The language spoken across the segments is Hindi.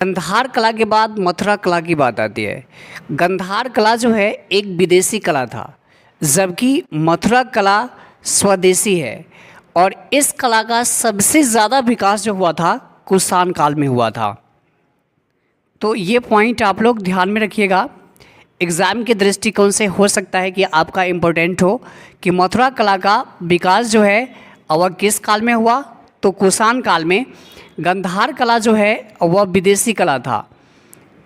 गंधार कला के बाद मथुरा कला की बात आती है। गंधार कला जो है एक विदेशी कला था, जबकि मथुरा कला स्वदेशी है। और इस कला का सबसे ज़्यादा विकास जो हुआ था कुषाण काल में हुआ था। तो ये पॉइंट आप लोग ध्यान में रखिएगा। एग्ज़ाम के दृष्टिकोण से हो सकता है कि आपका इम्पोर्टेंट हो कि मथुरा कला का विकास जो है वह किस काल में हुआ, तो कुषाण काल में। गंधार कला जो है वह विदेशी कला था,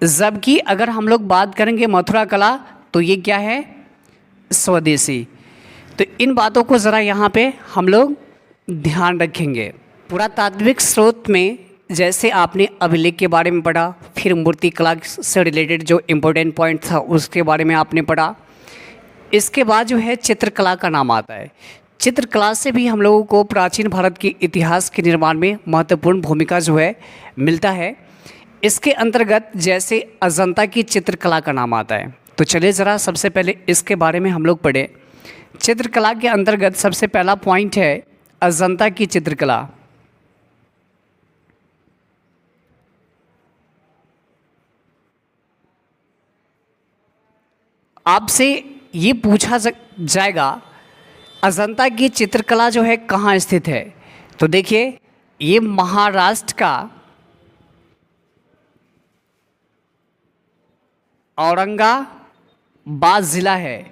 जबकि अगर हम लोग बात करेंगे मथुरा कला तो ये क्या है, स्वदेशी। तो इन बातों को ज़रा यहाँ पे हम लोग ध्यान रखेंगे। पुरातात्विक स्रोत में जैसे आपने अभिलेख के बारे में पढ़ा, फिर मूर्ति कला से रिलेटेड जो इम्पोर्टेंट पॉइंट था उसके बारे में आपने पढ़ा। इसके बाद जो है चित्रकला का नाम आता है। चित्रकला से भी हम लोगों को प्राचीन भारत के इतिहास के निर्माण में महत्वपूर्ण भूमिका जो है मिलता है। इसके अंतर्गत जैसे अजंता की चित्रकला का नाम आता है। तो चलिए ज़रा सबसे पहले इसके बारे में हम लोग पढ़ें। चित्रकला के अंतर्गत सबसे पहला पॉइंट है अजंता की चित्रकला। आपसे ये पूछा जाएगा अजंता की चित्रकला जो है कहाँ स्थित है, तो देखिए ये महाराष्ट्र का औरंगाबाद ज़िला है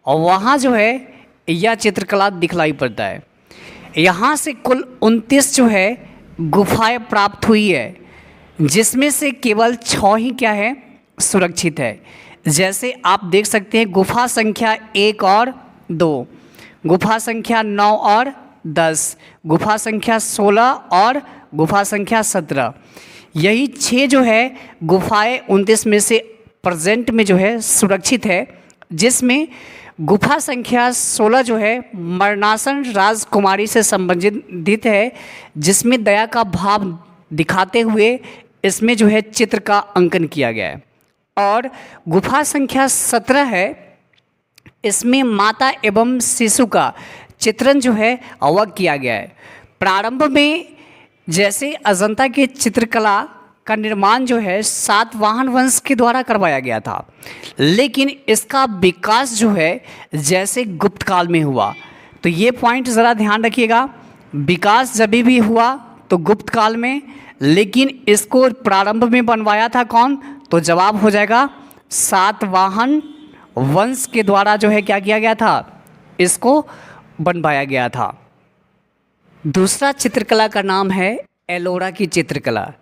और वहाँ जो है यह चित्रकला दिखलाई पड़ता है। यहाँ से कुल 29 जो है गुफाएं प्राप्त हुई है, जिसमें से केवल 6 ही क्या है, सुरक्षित है। जैसे आप देख सकते हैं गुफा संख्या 1 और 2, गुफा संख्या 9 और 10, गुफा संख्या 16 और गुफा संख्या 17। यही 6 जो है गुफाएं 29 में से प्रेजेंट में जो है सुरक्षित है, जिसमें गुफा संख्या 16 जो है मरणासन राजकुमारी से संबंधित है, जिसमें दया का भाव दिखाते हुए इसमें जो है चित्र का अंकन किया गया है। और गुफा संख्या 17 है, इसमें माता एवं शिशु का चित्रण जो है वह किया गया है। प्रारंभ में जैसे अजंता की चित्रकला का निर्माण जो है सातवाहन वंश के द्वारा करवाया गया था, लेकिन इसका विकास जो है जैसे गुप्त काल में हुआ। तो ये पॉइंट ज़रा ध्यान रखिएगा, विकास जब भी हुआ तो गुप्त काल में, लेकिन इसको प्रारंभ में बनवाया था कौन, तो जवाब हो जाएगा सातवाहन वंश के द्वारा जो है क्या किया गया था, इसको बनवाया गया था। दूसरा चित्रकला का नाम है एलोरा की चित्रकला।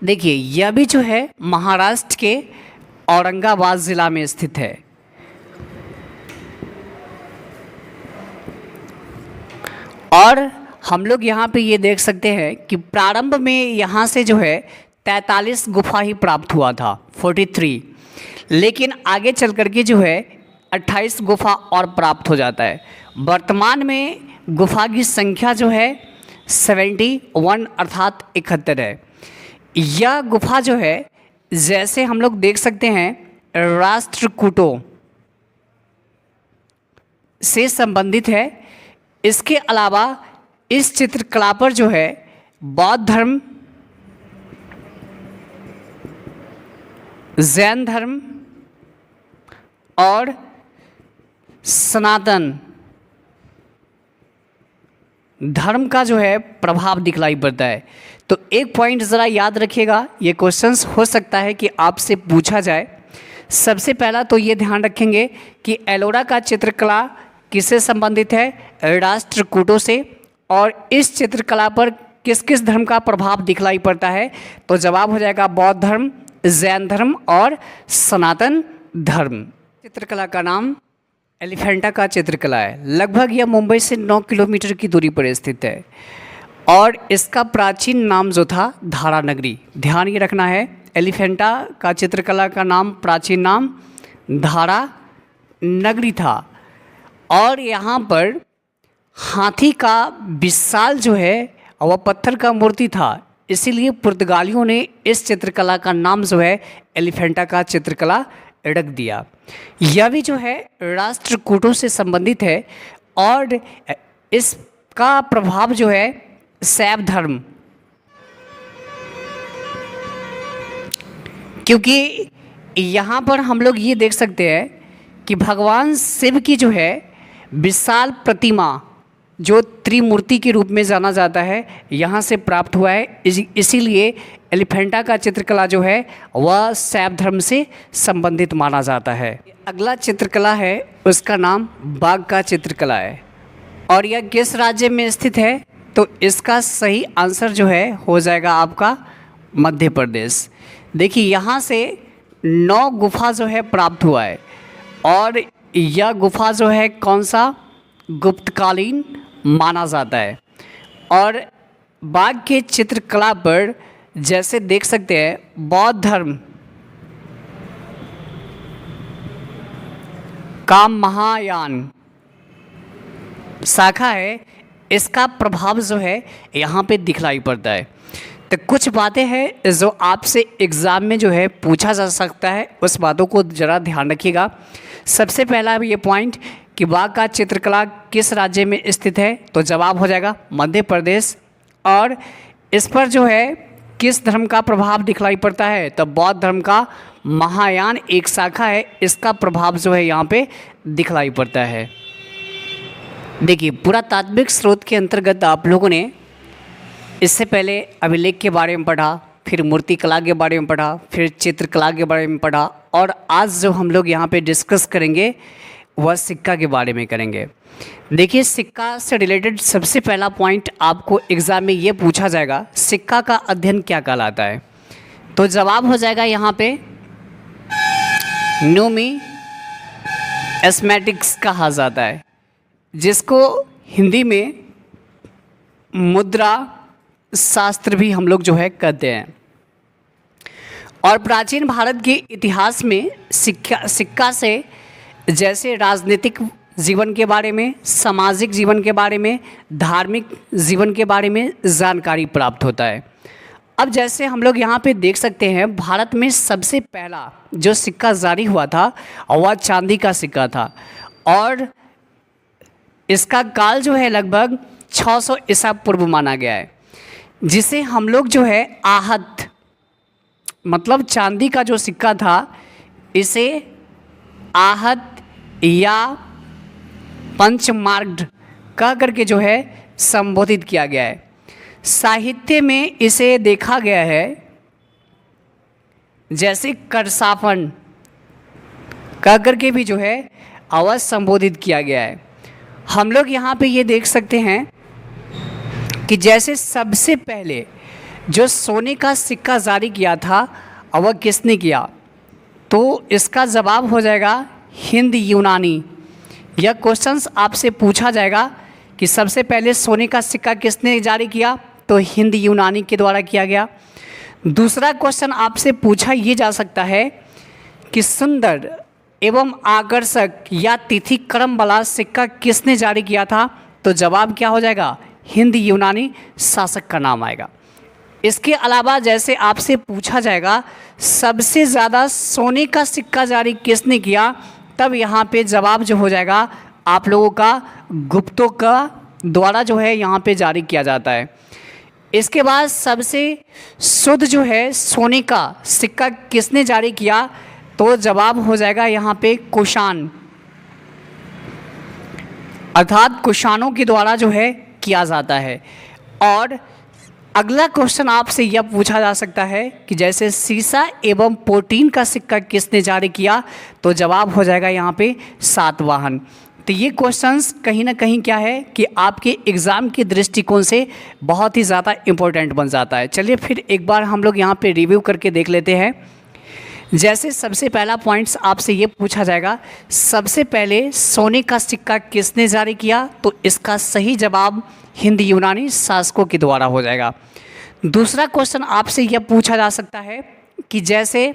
देखिए यह भी जो है महाराष्ट्र के औरंगाबाद ज़िला में स्थित है। और हम लोग यहाँ पे ये देख सकते हैं कि प्रारंभ में यहाँ से जो है 43 गुफा ही प्राप्त हुआ था, 43, लेकिन आगे चल कर के जो है 28 गुफा और प्राप्त हो जाता है। वर्तमान में गुफा की संख्या जो है 71 अर्थात 71 है। यह गुफा जो है जैसे हम लोग देख सकते हैं राष्ट्रकूटों से संबंधित है। इसके अलावा इस चित्रकला पर जो है बौद्ध धर्म, जैन धर्म और सनातन धर्म का जो है प्रभाव दिखलाई पड़ता है। तो एक पॉइंट ज़रा याद रखिएगा, ये क्वेश्चंस हो सकता है कि आपसे पूछा जाए। सबसे पहला तो ये ध्यान रखेंगे कि एलोरा का चित्रकला किससे संबंधित है, राष्ट्रकूटों से। और इस चित्रकला पर किस किस धर्म का प्रभाव दिखलाई पड़ता है, तो जवाब हो जाएगा बौद्ध धर्म, जैन धर्म और सनातन धर्म। चित्रकला का नाम एलिफेंटा का चित्रकला है। लगभग यह मुंबई से 9 किलोमीटर की दूरी पर स्थित है और इसका प्राचीन नाम जो था धारा नगरी। ध्यान ये रखना है, एलिफेंटा का चित्रकला का नाम प्राचीन नाम धारा नगरी था। और यहाँ पर हाथी का विशाल जो है वह पत्थर का मूर्ति था, इसीलिए पुर्तगालियों ने इस चित्रकला का नाम जो है एलिफेंटा का चित्रकला रख दिया। यह भी जो है राष्ट्रकूटों से संबंधित है और इसका प्रभाव जो है शैव धर्म क्योंकि यहाँ पर हम लोग ये देख सकते हैं कि भगवान शिव की जो है विशाल प्रतिमा जो त्रिमूर्ति के रूप में जाना जाता है यहाँ से प्राप्त हुआ है। इसीलिए एलिफेंटा का चित्रकला जो है वह शैव धर्म से संबंधित माना जाता है। अगला चित्रकला है उसका नाम बाघ का चित्रकला है और यह किस राज्य में स्थित है, तो इसका सही आंसर जो है हो जाएगा आपका मध्य प्रदेश। देखिए यहाँ से 9 गुफा जो है प्राप्त हुआ है और यह गुफा जो है कौन सा गुप्तकालीन माना जाता है। और बाघ के चित्रकला पर जैसे देख सकते हैं बौद्ध धर्म का महायान शाखा है, इसका प्रभाव जो है यहाँ पे दिखलाई पड़ता है। तो कुछ बातें हैं जो आपसे एग्ज़ाम में जो है पूछा जा सकता है, उस बातों को ज़रा ध्यान रखिएगा। सबसे पहला ये पॉइंट कि बाघ का चित्रकला किस राज्य में स्थित है, तो जवाब हो जाएगा मध्य प्रदेश। और इस पर जो है किस धर्म का प्रभाव दिखलाई पड़ता है, तो बौद्ध धर्म का महायान एक शाखा है, इसका प्रभाव जो है यहाँ पे दिखलाई पड़ता है। देखिए पुरातात्विक स्रोत के अंतर्गत आप लोगों ने इससे पहले अभिलेख के बारे में पढ़ा, फिर मूर्तिकला के बारे में पढ़ा, फिर चित्रकला के बारे में पढ़ा और आज जो हम लोग यहाँ पे डिस्कस करेंगे वह सिक्का के बारे में करेंगे। देखिए सिक्का से रिलेटेड सबसे पहला पॉइंट आपको एग्ज़ाम में ये पूछा जाएगा, सिक्का का अध्ययन क्या कहलाता है, तो जवाब हो जाएगा यहाँ पे न्यूमिस्मैटिक्स कहा जाता है, जिसको हिंदी में मुद्रा शास्त्र भी हम लोग जो है कहते हैं। और प्राचीन भारत के इतिहास में सिक्का से जैसे राजनीतिक जीवन के बारे में, सामाजिक जीवन के बारे में, धार्मिक जीवन के बारे में जानकारी प्राप्त होता है। अब जैसे हम लोग यहाँ पे देख सकते हैं भारत में सबसे पहला जो सिक्का जारी हुआ था वह चांदी का सिक्का था और इसका काल जो है लगभग 600 ईसा पूर्व माना गया है, जिसे हम लोग जो है आहत मतलब चांदी का जो सिक्का था इसे आहत या पंचमार्ग कह करके जो है संबोधित किया गया है। साहित्य में इसे देखा गया है जैसे करसापन कह करके भी जो है अवश्य संबोधित किया गया है। हम लोग यहाँ पे ये देख सकते हैं कि जैसे सबसे पहले जो सोने का सिक्का जारी किया था वह किसने किया, तो इसका जवाब हो जाएगा हिंद यूनानी। यह क्वेश्चंस आपसे पूछा जाएगा कि सबसे पहले सोने का सिक्का किसने जारी किया, तो हिंद यूनानी के द्वारा किया गया। दूसरा क्वेश्चन आपसे पूछा ये जा सकता है कि सुंदर एवं आकर्षक या तिथि क्रम वाला सिक्का किसने जारी किया था, तो जवाब क्या हो जाएगा हिंद यूनानी शासक का नाम आएगा। इसके अलावा जैसे आपसे पूछा जाएगा सबसे ज़्यादा सोने का सिक्का जारी किसने किया, तब यहाँ पे जवाब जो हो जाएगा आप लोगों का गुप्तों का द्वारा जो है यहाँ पे जारी किया जाता है। इसके बाद सबसे शुद्ध जो है सोने का सिक्का किसने जारी किया, तो जवाब हो जाएगा यहाँ पे कुषाण अर्थात कुषाणों के द्वारा जो है किया जाता है। और अगला क्वेश्चन आपसे यह पूछा जा सकता है कि जैसे सीसा एवं प्रोटीन का सिक्का किसने जारी किया, तो जवाब हो जाएगा यहाँ पे सातवाहन। तो ये क्वेश्चंस कहीं ना कहीं क्या है कि आपके एग्ज़ाम के दृष्टिकोण से बहुत ही ज़्यादा इम्पोर्टेंट बन जाता है। चलिए फिर एक बार हम लोग यहाँ पे रिव्यू करके देख लेते हैं। जैसे सबसे पहला पॉइंट्स आपसे ये पूछा जाएगा सबसे पहले सोने का सिक्का किसने जारी किया, तो इसका सही जवाब हिंद यूनानी शासकों के द्वारा हो जाएगा। दूसरा क्वेश्चन आपसे यह पूछा जा सकता है कि जैसे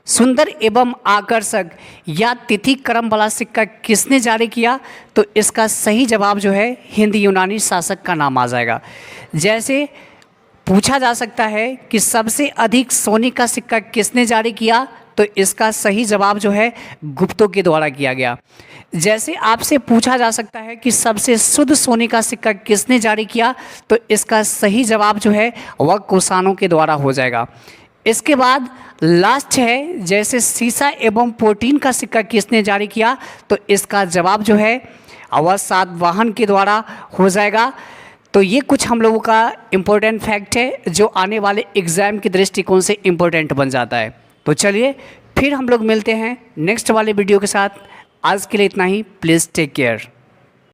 सुंदर एवं आकर्षक या तिथि क्रम वाला सिक्का किसने जारी किया, तो इसका सही जवाब जो है हिंद यूनानी शासक का नाम आ जाएगा। जैसे पूछा जा सकता है कि सबसे अधिक सोने का सिक्का किसने जारी किया, तो इसका सही जवाब जो है गुप्तों के द्वारा किया गया। जैसे आपसे पूछा जा सकता है कि सबसे शुद्ध सोने का सिक्का किसने जारी किया, तो इसका सही जवाब जो है वह कुषाणों के द्वारा हो जाएगा। इसके बाद लास्ट है, जैसे सीसा एवं प्रोटीन का सिक्का किसने जारी किया, तो इसका जवाब जो है वह सातवाहन के द्वारा हो जाएगा। तो ये कुछ हम लोगों का इम्पोर्टेंट फैक्ट है जो आने वाले एग्ज़ाम के दृष्टिकोण से इम्पोर्टेंट बन जाता है। तो चलिए फिर हम लोग मिलते हैं नेक्स्ट वाले वीडियो के साथ। आज के लिए इतना ही। Please take care.